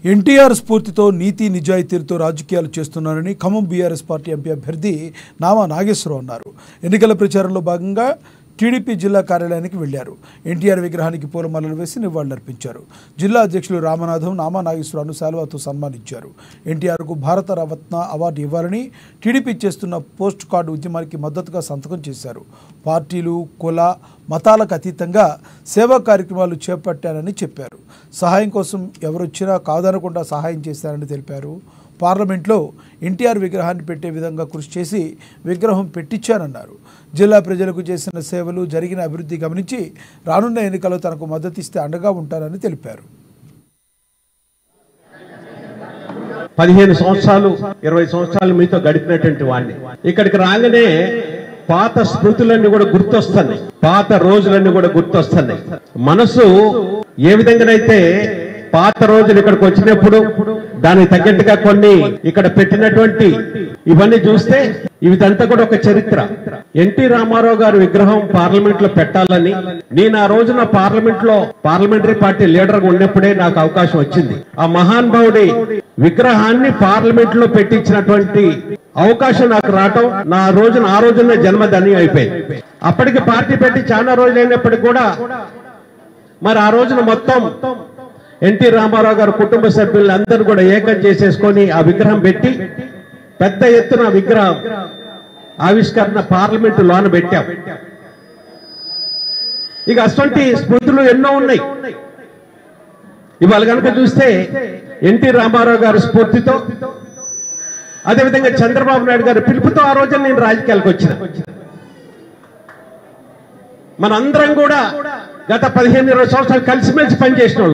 ఎన్టీఆర్ స్ఫూర్తితో నీతి నిజాయితీలతో రాజకీయాలు చేస్తున్నారని ఖమ్మం బీఆర్ఎస్ పార్టీ ఎంపీ అభ్యర్థి నామా నాగేశ్వరరావు అన్నారు. ఎన్నికల ప్రచారంలో భాగంగా టీడీపీ జిల్లా కార్యాలయానికి వెళ్లారు. ఎన్టీఆర్ విగ్రహానికి పూలమాలలు వేసి నివాళులర్పించారు. జిల్లా అధ్యక్షులు రామనాథం నామా నాగేశ్వరరావును శాలువాతో సన్మానించారు. ఎన్టీఆర్కు భారత రత్న అవార్డు ఇవ్వాలని టీడీపీ చేస్తున్న పోస్ట్ కార్డు ఉద్యమానికి మద్దతుగా సంతకం చేశారు. పార్టీలు కుల మతాలకు అతీతంగా సేవా కార్యక్రమాలు చేపట్టానని చెప్పారు. సహాయం కోసం ఎవరొచ్చినా కాదనకుండా సహాయం చేశారని తెలిపారు. పార్లమెంట్లో ఎన్టీఆర్ విగ్రహాన్ని పెట్టే విధంగా కృషి చేసి విగ్రహం పెట్టించానన్నారు. జిల్లా ప్రజలకు చేసిన సేవలు జరిగిన అభివృద్ధి గమనించి రానున్న ఎన్నికల్లో తనకు మద్దతు ఇస్తే అండగా ఉంటారని తెలిపారు. 15 సంవత్సరాలు 20 సంవత్సరాలు మీతో గడిపినటువంటి వాడిని ఇక్కడికి రాగానే పాత స్మృతులన్నీ కూడా గుర్తొస్తున్నాయి, పాత రోజులన్నీ కూడా గుర్తొస్తున్నాయి. మనసు ఏ విధంగానైతే పాత రోజులు ఇక్కడికి వచ్చినప్పుడు దానికి తగ్గట్టుగా కొన్ని ఇక్కడ పెట్టినటువంటి ఇవన్నీ చూస్తే ఇదంతా కూడా ఒక చరిత్ర. ఎన్టీ రామారావు గారి విగ్రహం పార్లమెంట్ లో పెట్టాలని నేను ఆ రోజున పార్లమెంట్ లో పార్లమెంటరీ పార్టీ లీడర్ గా ఉన్నప్పుడే నాకు అవకాశం వచ్చింది. ఆ మహానుభావుడి విగ్రహాన్ని పార్లమెంట్ లో పెట్టించినటువంటి అవకాశం నాకు రావటం ఆ రోజున జన్మధన్యం అయిపోయింది. అప్పటికి పార్టీ పెట్టి చాలా రోజులు అయినప్పటికీ కూడా మరి ఆ రోజున మొత్తం ఎన్టీ రామారావు గారు కుటుంబ సభ్యులు అందరూ కూడా ఏకం చేసేసుకొని ఆ విగ్రహం పెట్టి పెద్ద ఎత్తున విగ్రహం ఆవిష్కరణ పార్లమెంటు లోన పెట్టాం. ఇక అటువంటి స్మృతులు ఎన్నో ఉన్నాయి. ఇవాళ కనుక చూస్తే ఎన్టీ రామారావు గారి స్ఫూర్తితో అదేవిధంగా చంద్రబాబు నాయుడు గారి పిలుపుతో ఆ రోజున నేను రాజకీయాలకు వచ్చిన. మనందరం కూడా గత 15-20 సంవత్సరాలు కలిసిమెలిసి పనిచేసిన